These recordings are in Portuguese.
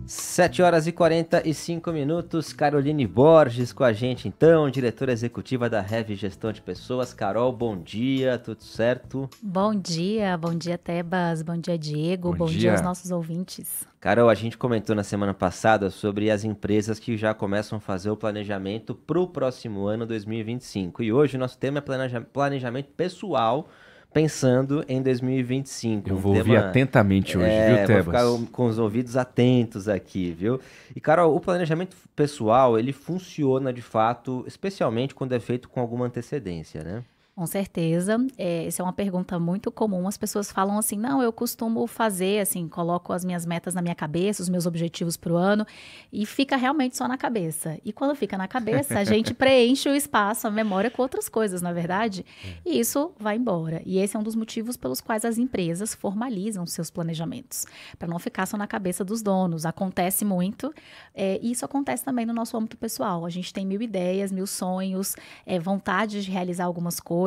7h45, Caroline Borges com a gente então, diretora executiva da Heavy Gestão de Pessoas. Carol, bom dia, tudo certo? Bom dia Tebas, bom dia Diego, bom dia aos nossos ouvintes. Carol, a gente comentou na semana passada sobre as empresas que já começam a fazer o planejamento para o próximo ano 2025 e hoje o nosso tema é planejamento pessoal, pensando em 2025. Eu vou ouvir atentamente hoje, viu, Tebas? Vou ficar com os ouvidos atentos aqui, viu? E, Carol, o planejamento pessoal, ele funciona de fato, especialmente quando é feito com alguma antecedência, né? Com certeza, essa é uma pergunta muito comum. As pessoas falam assim, não, eu costumo fazer, assim, coloco as minhas metas na minha cabeça, os meus objetivos para o ano, e fica realmente só na cabeça. E quando fica na cabeça, a gente preenche o espaço, a memória com outras coisas, na verdade, e isso vai embora. E esse é um dos motivos pelos quais as empresas formalizam seus planejamentos, para não ficar só na cabeça dos donos. Acontece muito, e isso acontece também no nosso âmbito pessoal. A gente tem 1000 ideias, 1000 sonhos, vontade de realizar algumas coisas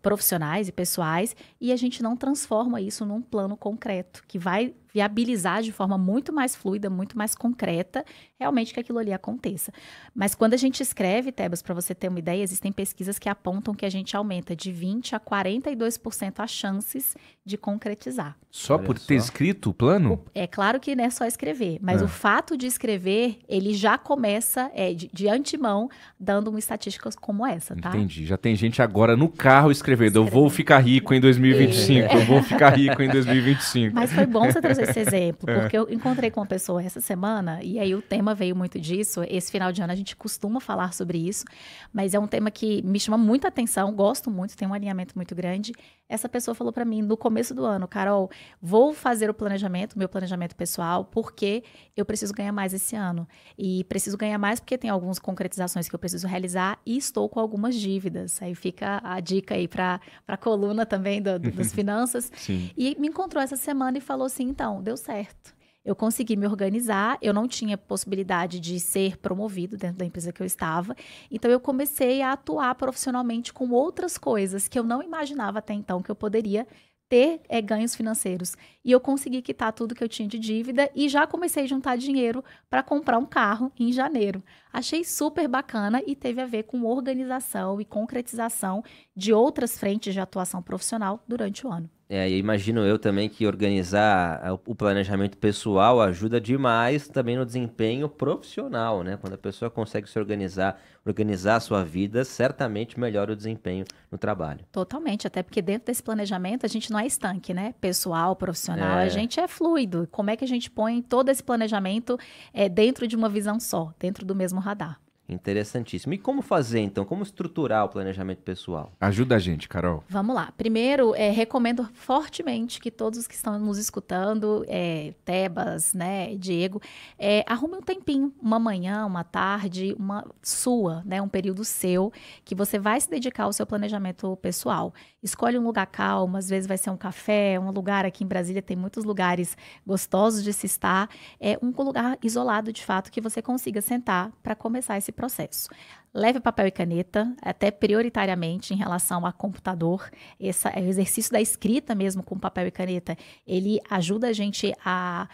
profissionais e pessoais, e a gente não transforma isso num plano concreto, que vai viabilizar de forma muito mais fluida, muito mais concreta, realmente que aquilo ali aconteça. Mas quando a gente escreve, Tebas, para você ter uma ideia, existem pesquisas que apontam que a gente aumenta de 20% a 42% as chances de concretizar. Só por ter escrito o plano? É claro que não é só escrever, mas o fato de escrever, ele já começa de antemão dando uma estatística como essa, tá? Entendi. Já tem gente agora no carro escrevendo, eu vou ficar rico em 2025, eu vou ficar rico em 2025. Mas foi bom você trazer esse exemplo, porque eu encontrei com uma pessoa essa semana, e aí o tema veio muito disso. Esse final de ano a gente costuma falar sobre isso, mas é um tema que me chama muita atenção, gosto muito, tem um alinhamento muito grande. Essa pessoa falou para mim no começo do ano, Carol, vou fazer o planejamento, meu planejamento pessoal, porque eu preciso ganhar mais esse ano. E preciso ganhar mais porque tem algumas concretizações que eu preciso realizar e estou com algumas dívidas. Aí fica a dica aí para a coluna também das finanças. Sim. E me encontrou essa semana e falou assim, então, deu certo. Eu consegui me organizar, eu não tinha possibilidade de ser promovido dentro da empresa que eu estava, então eu comecei a atuar profissionalmente com outras coisas que eu não imaginava até então que eu poderia ter ganhos financeiros. E eu consegui quitar tudo que eu tinha de dívida e já comecei a juntar dinheiro para comprar um carro em janeiro. Achei super bacana e teve a ver com organização e concretização de outras frentes de atuação profissional durante o ano. E imagino eu também que organizar o planejamento pessoal ajuda demais também no desempenho profissional, né? Quando a pessoa consegue se organizar a sua vida, certamente melhora o desempenho no trabalho. Totalmente, até porque dentro desse planejamento a gente não é estanque, né? Pessoal, profissional, a gente é fluido. Como é que a gente põe todo esse planejamento dentro de uma visão só, dentro do mesmo radar? Interessantíssimo. E como fazer, então? Como estruturar o planejamento pessoal? Ajuda a gente, Carol. Vamos lá. Primeiro, recomendo fortemente que todos os que estão nos escutando, Tebas, né, Diego, arrume um tempinho, uma manhã, uma tarde, um período seu, que você vai se dedicar ao seu planejamento pessoal. Escolhe um lugar calmo, às vezes vai ser um café, um lugar aqui em Brasília, tem muitos lugares gostosos de se estar, um lugar isolado, de fato, que você consiga sentar para começar esse processo. Leve papel e caneta, até prioritariamente em relação a computador. Esse é o exercício da escrita mesmo com papel e caneta. Ele ajuda a gente a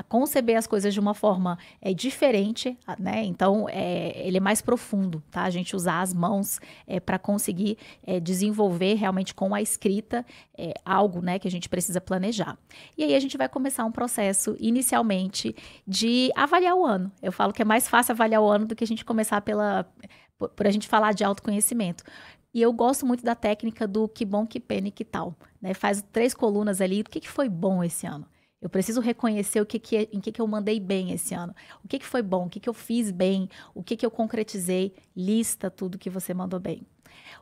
conceber as coisas de uma forma diferente, né? Então, ele é mais profundo, tá? A gente usar as mãos para conseguir desenvolver realmente com a escrita algo, né, que a gente precisa planejar. E aí a gente vai começar um processo, inicialmente, de avaliar o ano. Eu falo que é mais fácil avaliar o ano do que a gente começar por a gente falar de autoconhecimento. E eu gosto muito da técnica do que bom, que pena e que tal, né? Faz 3 colunas ali, o que foi bom esse ano? Eu preciso reconhecer em que eu mandei bem esse ano. O que foi bom, o que eu fiz bem, o que eu concretizei. Lista tudo que você mandou bem.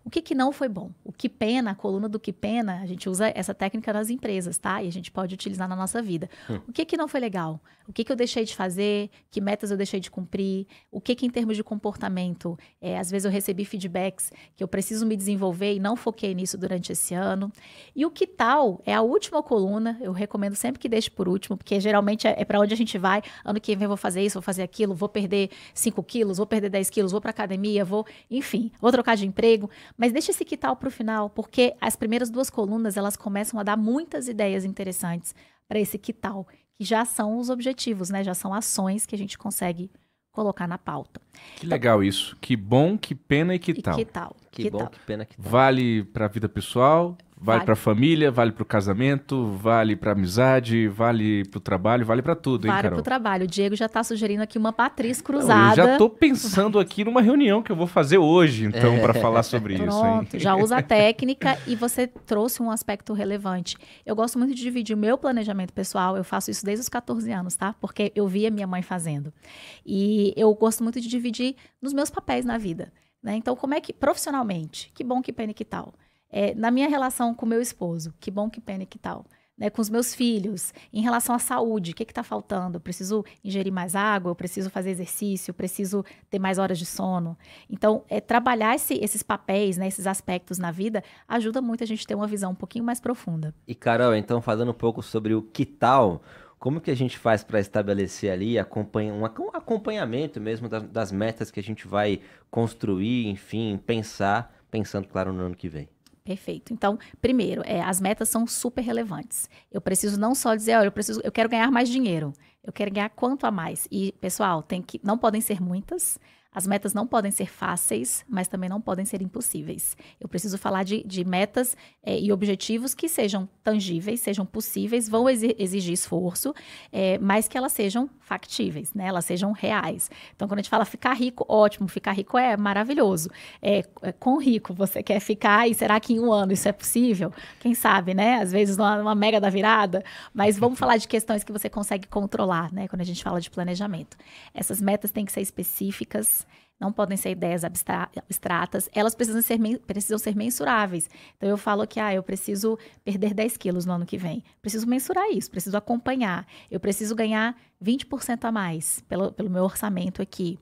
O que não foi bom? O que pena, a coluna do que pena, a gente usa essa técnica nas empresas, tá? E a gente pode utilizar na nossa vida. O que não foi legal? O que eu deixei de fazer? Que metas eu deixei de cumprir? O que em termos de comportamento? Às vezes eu recebi feedbacks que eu preciso me desenvolver e não foquei nisso durante esse ano. E o que tal é a última coluna, eu recomendo sempre que deixe por último, porque geralmente é para onde a gente vai. Ano que vem eu vou fazer isso, vou fazer aquilo, vou perder 5 quilos, vou perder 10 quilos, vou para academia, enfim, vou trocar de emprego. Mas deixa esse que tal para o final, porque as primeiras 2 colunas, elas começam a dar muitas ideias interessantes para esse que tal. que já são os objetivos, né? Já são ações que a gente consegue colocar na pauta. Que legal isso. Que bom, que pena e que tal. Que tal? Que bom, que pena que tal. Vale para a vida pessoal, vale para a família, vale para o casamento, vale para a amizade, vale para o trabalho, vale para tudo, hein, Vale Carol? para o trabalho. O Diego já está sugerindo aqui uma matriz Não, cruzada. eu já estou pensando aqui numa reunião que eu vou fazer hoje, então, para falar sobre isso, hein? Pronto, já usa a técnica e você trouxe um aspecto relevante. Eu gosto muito de dividir o meu planejamento pessoal, eu faço isso desde os 14 anos, tá? Porque eu via minha mãe fazendo. E eu gosto muito de dividir nos meus papéis na vida, né? Então, como é que, profissionalmente, que bom, que pena e que tal? Na minha relação com meu esposo, que bom, que pena e que tal? Né, com os meus filhos, em relação à saúde, o que está faltando? Eu preciso ingerir mais água, eu preciso fazer exercício, eu preciso ter mais horas de sono. Então, trabalhar esses papéis, né, esses aspectos na vida, ajuda muito a gente ter uma visão um pouquinho mais profunda. E, Carol, então, falando um pouco sobre o que tal, como que a gente faz para estabelecer ali um acompanhamento mesmo das metas que a gente vai construir, enfim, pensando, claro, no ano que vem? Perfeito. Então, primeiro, as metas são super relevantes. Eu preciso não só dizer, olha, eu quero ganhar mais dinheiro. Eu quero ganhar quanto a mais. E, pessoal, não podem ser muitas. As metas não podem ser fáceis, mas também não podem ser impossíveis. Eu preciso falar de metas e objetivos que sejam tangíveis, sejam possíveis, vão exigir esforço, mas que elas sejam factíveis, né? Elas sejam reais. Então, quando a gente fala ficar rico, ótimo, ficar rico é maravilhoso. Quão rico você quer ficar e será que em um ano isso é possível? Quem sabe, né? Às vezes numa mega da virada, mas vamos falar de questões que você consegue controlar, né? Quando a gente fala de planejamento. Essas metas têm que ser específicas, não podem ser ideias abstratas, elas precisam ser mensuráveis. Então, eu falo que eu preciso perder 10 quilos no ano que vem. Preciso mensurar isso, preciso acompanhar. Eu preciso ganhar 20% a mais pelo meu orçamento aqui.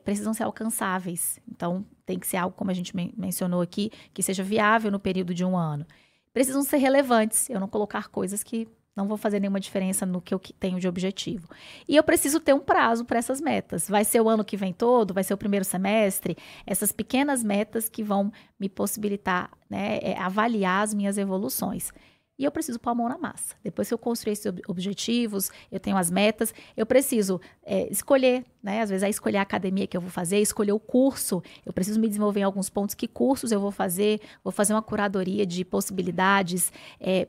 Precisam ser alcançáveis. Então, tem que ser algo, como a gente mencionou aqui, que seja viável no período de um ano. Precisam ser relevantes. Eu não colocar coisas que não vou fazer nenhuma diferença no que eu tenho de objetivo. E eu preciso ter um prazo para essas metas. Vai ser o ano que vem todo? Vai ser o primeiro semestre? Essas pequenas metas que vão me possibilitar, né, avaliar as minhas evoluções. E eu preciso pôr a mão na massa. Depois que eu construir esses objetivos, eu tenho as metas, eu preciso escolher, né? Às vezes é escolher a academia que eu vou fazer, escolher o curso. Eu preciso me desenvolver em alguns pontos. Que cursos eu vou fazer uma curadoria de possibilidades.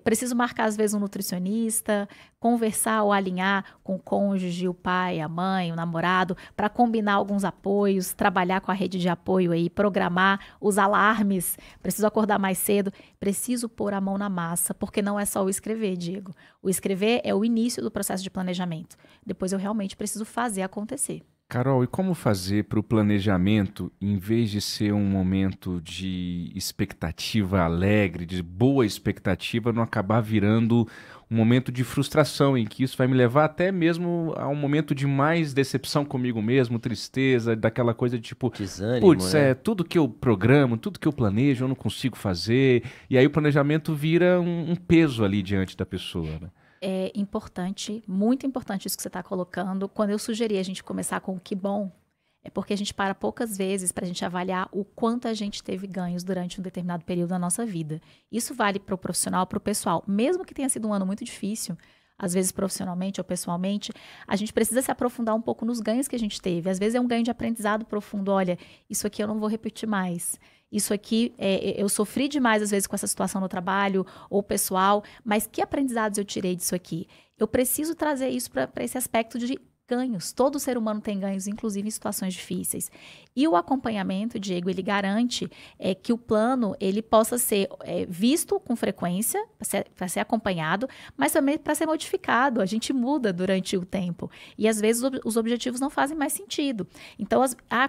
Preciso marcar, às vezes, um nutricionista, conversar ou alinhar com o cônjuge, o pai, a mãe, o namorado, para combinar alguns apoios, trabalhar com a rede de apoio aí, programar os alarmes. Preciso acordar mais cedo. Preciso pôr a mão na massa, porque não é só o escrever, Diego. O escrever é o início do processo de planejamento. Depois eu realmente preciso fazer acontecer. Carol, e como fazer para o planejamento, em vez de ser um momento de expectativa alegre, de boa expectativa, não acabar virando um momento de frustração, em que isso vai me levar até mesmo a um momento de mais decepção comigo mesmo, tristeza, daquela coisa de tipo, desânimo, putz, né? tudo que eu programo, tudo que eu planejo, eu não consigo fazer, e aí o planejamento vira um peso ali diante da pessoa, né? É importante, muito importante isso que você está colocando. Quando eu sugeri a gente começar com o que bom, é porque a gente para poucas vezes para a gente avaliar o quanto a gente teve ganhos durante um determinado período da nossa vida. Isso vale para o profissional, para o pessoal. Mesmo que tenha sido um ano muito difícil, às vezes profissionalmente ou pessoalmente, a gente precisa se aprofundar um pouco nos ganhos que a gente teve. Às vezes é um ganho de aprendizado profundo. Olha, isso aqui eu não vou repetir mais. Isso aqui, eu sofri demais às vezes com essa situação no trabalho ou pessoal, mas que aprendizados eu tirei disso aqui? Eu preciso trazer isso para esse aspecto de ganhos. Todo ser humano tem ganhos, inclusive em situações difíceis. E o acompanhamento, Diego, ele garante que o plano ele possa ser visto com frequência, para ser acompanhado, mas também para ser modificado. A gente muda durante o tempo. E às vezes os objetivos não fazem mais sentido. Então,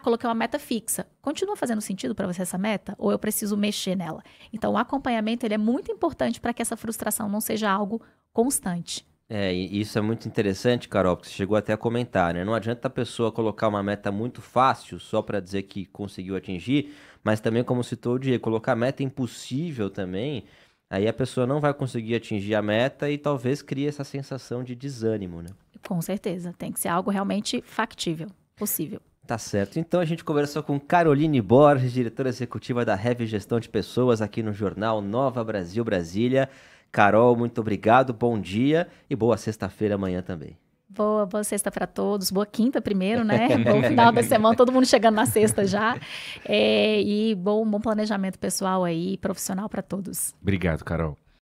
coloquei uma meta fixa. Continua fazendo sentido para você essa meta? Ou eu preciso mexer nela? Então, o acompanhamento ele é muito importante para que essa frustração não seja algo constante. E isso é muito interessante, Carol, porque você chegou até a comentar, né? Não adianta a pessoa colocar uma meta muito fácil só para dizer que conseguiu atingir, mas também, como citou o Diego, colocar meta impossível também, aí a pessoa não vai conseguir atingir a meta e talvez crie essa sensação de desânimo, né? Com certeza, tem que ser algo realmente factível, possível. Tá certo. Então a gente conversou com Caroline Borges, diretora executiva da Heavy Gestão de Pessoas aqui no jornal Nova Brasil Brasília. Carol, muito obrigado, bom dia e boa sexta-feira amanhã também. Boa sexta para todos, boa quinta primeiro, né? Bom final da semana, todo mundo chegando na sexta já. E bom planejamento pessoal aí, profissional para todos. Obrigado, Carol.